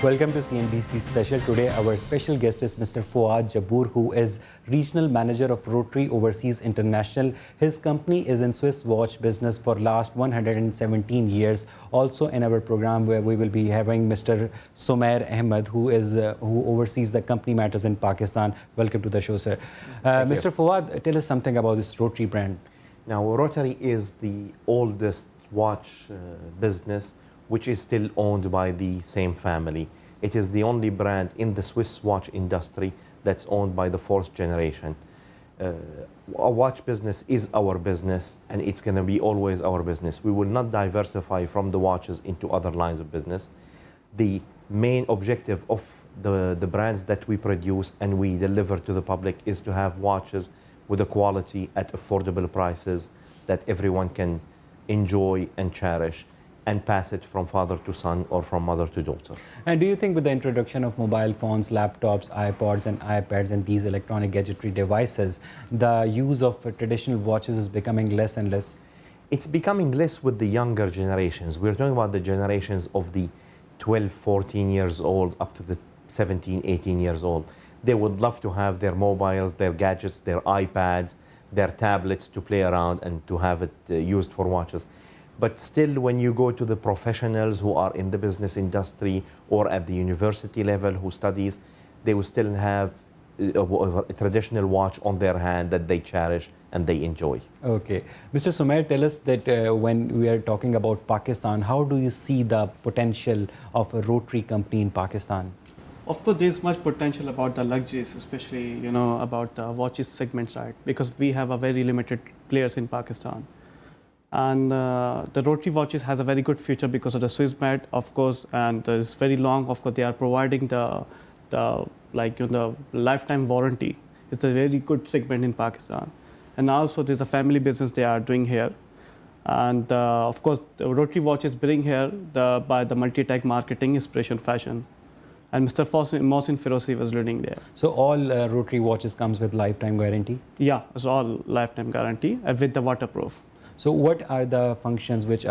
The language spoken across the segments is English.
Welcome to CNBC Special. Today, our special guest is Mr. Fouad Jabbour, who is Regional Manager of Rotary Overseas International. His company is in Swiss watch business for last 117 years. Also in our program, where we will be having Mr. Sumair Ahmed, who oversees the company matters in Pakistan. Welcome to the show, sir. Mr. Fouad, tell us something about this Rotary brand. Now, Rotary is the oldest watch business which is still owned by the same family. It is the only brand in the Swiss watch industry that's owned by the fourth generation. Our watch business is our business, and it's going to be always our business. We will not diversify from the watches into other lines of business. The main objective of the brands that we produce and we deliver to the public is to have watches with a quality at affordable prices that everyone can enjoy and cherish, and pass it from father to son or from mother to daughter. And do you think with the introduction of mobile phones, laptops, iPods and iPads and these electronic gadgetry devices, the use of traditional watches is becoming less and less? It's becoming less with the younger generations. We're talking about the generations of the 12, 14 years old up to the 17, 18 years old. They would love to have their mobiles, their gadgets, their iPads, their tablets to play around and to have it used for watches. But still, when you go to the professionals who are in the business industry or at the university level who studies, they will still have a traditional watch on their hand that they cherish and they enjoy. Okay. Mr. Sumair, tell us that when we are talking about Pakistan, how do you see the potential of a Rotary company in Pakistan? Of course, there's much potential about the luxuries, especially, about the watches segment side, because we have a very limited players in Pakistan. And the Rotary watches has a very good future because of the Swiss mat, of course, and it's very long. Of course, they are providing the lifetime warranty. It's a very good segment in Pakistan. And also, there's a family business they are doing here. And of course, the Rotary watches bring here by the Multitech marketing, inspiration, fashion. And Mr. Mohsin Ferozi was leading there. So all Rotary watches comes with lifetime guarantee? Yeah, it's all lifetime guarantee with the waterproof. So what are the functions what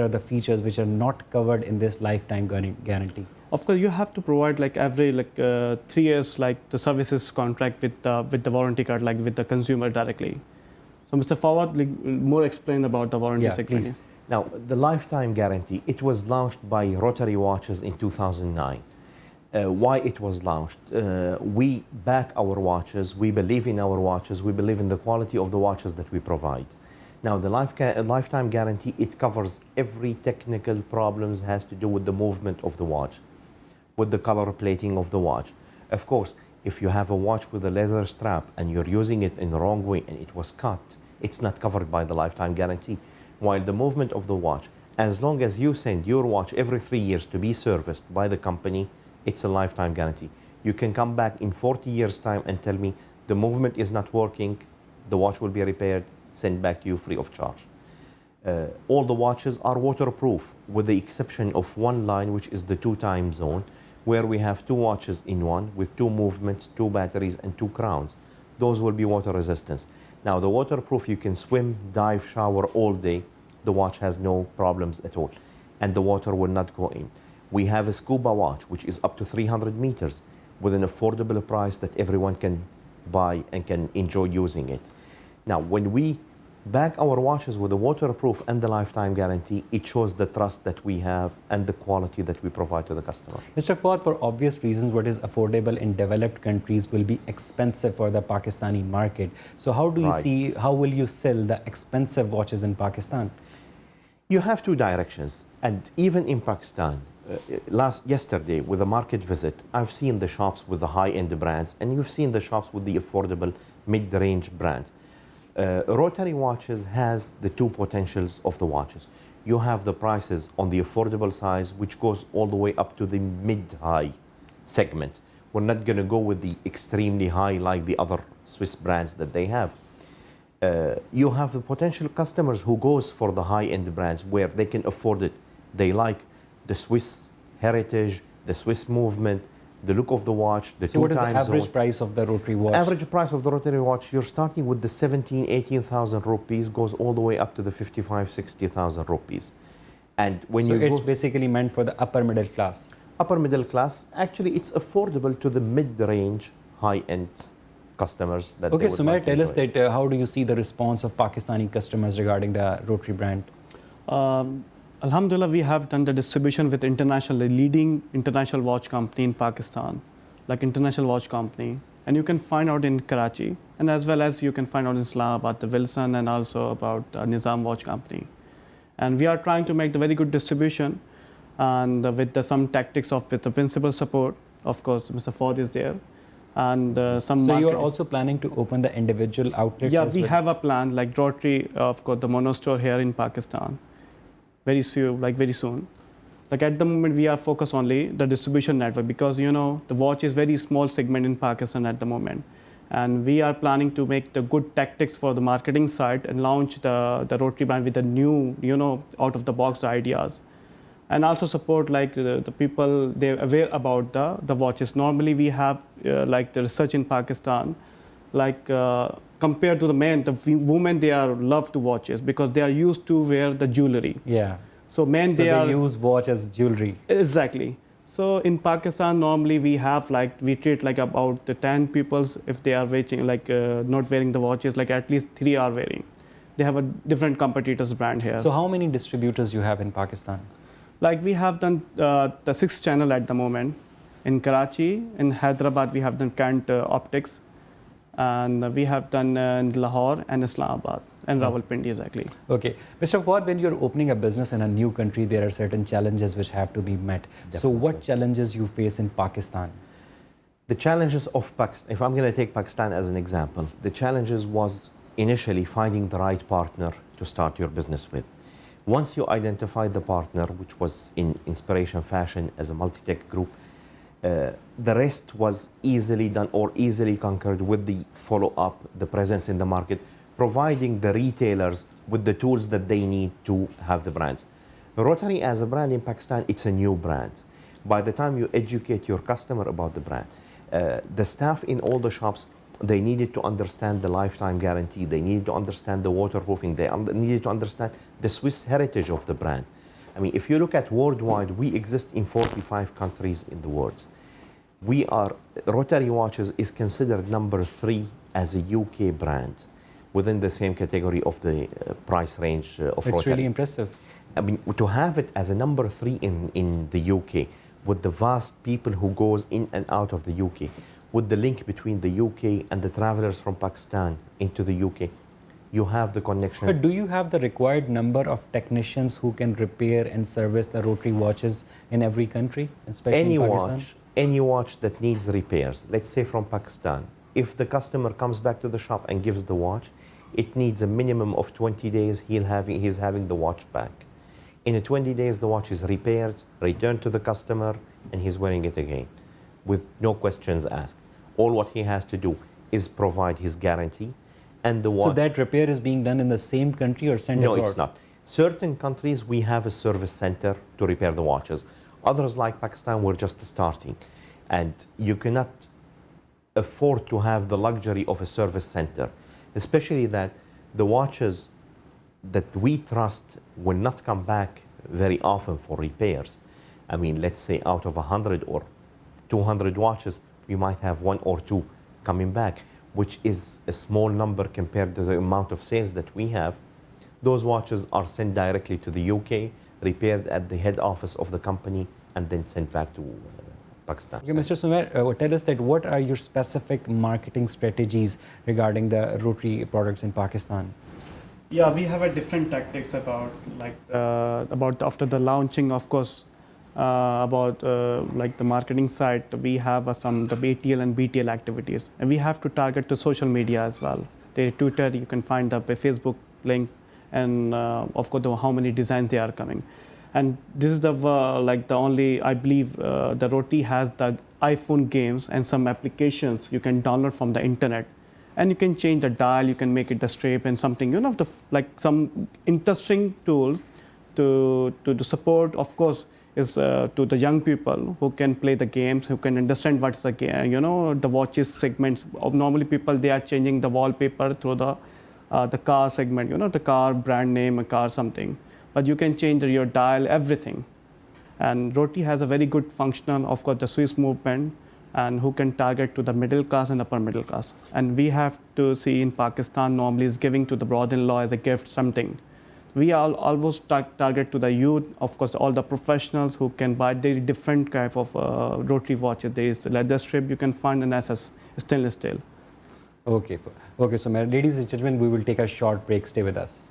are the features which are not covered in this lifetime guarantee? Of course, you have to provide every 3 years the services contract with the warranty card, with the consumer directly. So Mr. Fawad, more explain about the warranty segment. Please. Now, the lifetime guarantee, it was launched by Rotary Watches in 2009. Why it was launched? We back our watches, we believe in our watches, we believe in the quality of the watches that we provide. Now, the lifetime guarantee, it covers every technical problems has to do with the movement of the watch, with the color plating of the watch. Of course, if you have a watch with a leather strap and you're using it in the wrong way and it was cut, it's not covered by the lifetime guarantee. While the movement of the watch, as long as you send your watch every 3 years to be serviced by the company, it's a lifetime guarantee. You can come back in 40 years' time and tell me the movement is not working, the watch will be repaired, sent back to you free of charge. All the watches are waterproof, with the exception of one line, which is the 2 time zone, where we have 2 watches in one with 2 movements, 2 batteries, and 2 crowns. Those will be water resistant. Now, the waterproof, you can swim, dive, shower all day. The watch has no problems at all, and the water will not go in. We have a scuba watch, which is up to 300 meters, with an affordable price that everyone can buy and can enjoy using it. Now, when we back our watches with the waterproof and the lifetime guarantee, it shows the trust that we have and the quality that we provide to the customer. Mr. Fouad, for obvious reasons, what is affordable in developed countries will be expensive for the Pakistani market. So how do you see, how will you sell the expensive watches in Pakistan? You have 2 directions. And even in Pakistan, yesterday with a market visit, I've seen the shops with the high-end brands, and you've seen the shops with the affordable mid-range brands. Rotary watches has the 2 potentials of the watches. You have the prices on the affordable size, which goes all the way up to the mid-high segment. We're not going to go with the extremely high like the other Swiss brands that they have. You have the potential customers who goes for the high-end brands where they can afford it. They like the Swiss heritage, the Swiss movement, the look of the watch, the 2 time zone. So what is the average price of the Rotary watch? Average price of the Rotary watch, you're starting with the 17,000, 18,000 rupees, goes all the way up to the 55,000, 60,000 rupees. And when so it's basically meant for the upper middle class. upper middle class. Actually, it's affordable to the mid-range, high-end customers. That Okay, they would Sumair, like to tell us enjoy. that how do you see the response of Pakistani customers regarding the Rotary brand? Alhamdulillah, we have done the distribution with the leading international watch company in Pakistan, like International Watch Company. And you can find out in Karachi, and as well as you can find out in Islamabad, the Wilson, and also about Nizam Watch Company. And we are trying to make the very good distribution, and with some tactics with the principal support. Of course, Mr. Fouad is there, and some. So you are marketing. also planning to open the individual outlets? Yeah, as we well? have a plan like Rotary, of course, the mono store here in Pakistan. Very soon. Like at the moment, we are focused only the distribution network because the watch is very small segment in Pakistan at the moment, and we are planning to make the good tactics for the marketing side and launch the Rotary brand with the new out of the box ideas, and also support like the people they're aware about the watches. Normally, we have like the research in Pakistan, like. Compared to the men, the women, they are love to watches because they are used to wear the jewelry. Yeah. So men, So they are use watch as jewelry. exactly. So in Pakistan, normally we have we treat like about the 10 people if they are waiting not wearing the watches, like at least 3 are wearing. They have a different competitors brand here. So how many distributors you have in Pakistan? Like we have done the 6th channel at the moment in Karachi, in Hyderabad we have done Kant Optics. And we have done in Lahore and Islamabad and Rawalpindi exactly. Okay. Mr. Fouad, when you're opening a business in a new country, there are certain challenges which have to be met. So what challenges you face in Pakistan? The challenges of Pakistan, if I'm going to take Pakistan as an example, the challenges was initially finding the right partner to start your business with. Once you identified the partner, which was in Inspiration Fashion as a multi-tech group, the rest was easily done or easily conquered with the follow-up, the presence in the market, providing the retailers with the tools that they need to have the brands. Rotary as a brand in Pakistan, it's a new brand. By the time you educate your customer about the brand, the staff in all the shops, they needed to understand the lifetime guarantee, they needed to understand the waterproofing, they needed to understand the Swiss heritage of the brand. I mean, if you look at worldwide, we exist in 45 countries in the world. Rotary Watches is considered number 3 as a UK brand within the same category of the price range of Rotary. It's really impressive. I mean, to have it as a number 3 in the UK, with the vast people who goes in and out of the UK, with the link between the UK and the travelers from Pakistan into the UK, you have the connections. But do you have the required number of technicians who can repair and service the Rotary watches in every country, especially in Pakistan? Any watch that needs repairs, let's say from Pakistan, if the customer comes back to the shop and gives the watch, it needs a minimum of 20 days he's having the watch back. In 20 days, the watch is repaired, returned to the customer, and he's wearing it again with no questions asked. All what he has to do is provide his guarantee and the watch. So that repair is being done in the same country or sent abroad? No, it's not. Certain countries, we have a service center to repair the watches. Others, like Pakistan, we're just starting. And you cannot afford to have the luxury of a service center, especially that the watches that we trust will not come back very often for repairs. I mean, let's say out of 100 or 200 watches, we might have 1 or 2 coming back, which is a small number compared to the amount of sales that we have. Those watches are sent directly to the UK, repaired at the head office of the company, and then sent back to Pakistan. Okay, Mr. Sumair, tell us that what are your specific marketing strategies regarding the Rotary products in Pakistan? Yeah, we have a different tactics about after the launching, of course, like the marketing side. We have the ATL and BTL activities, and we have to target the social media as well. The Twitter, you can find the Facebook link, and of course how many designs they are coming. And this is the only, I believe, the Rotary has the iPhone games and some applications you can download from the internet. And you can change the dial, you can make it the strap and something, some interesting tool to support, of course, is to the young people who can play the games, who can understand what's the game, the watches segments. Normally people, they are changing the wallpaper through the car segment, the car brand name, a car something. But you can change your dial, everything. And Rotary has a very good functional, of course, the Swiss movement, and who can target to the middle class and upper middle class. And we have to see in Pakistan normally is giving to the brother-in-law as a gift something. We are always target to the youth, of course, all the professionals who can buy the different kind of Rotary watches. There is leather strip you can find in SS, stainless steel. Okay, so ladies and gentlemen, we will take a short break. Stay with us.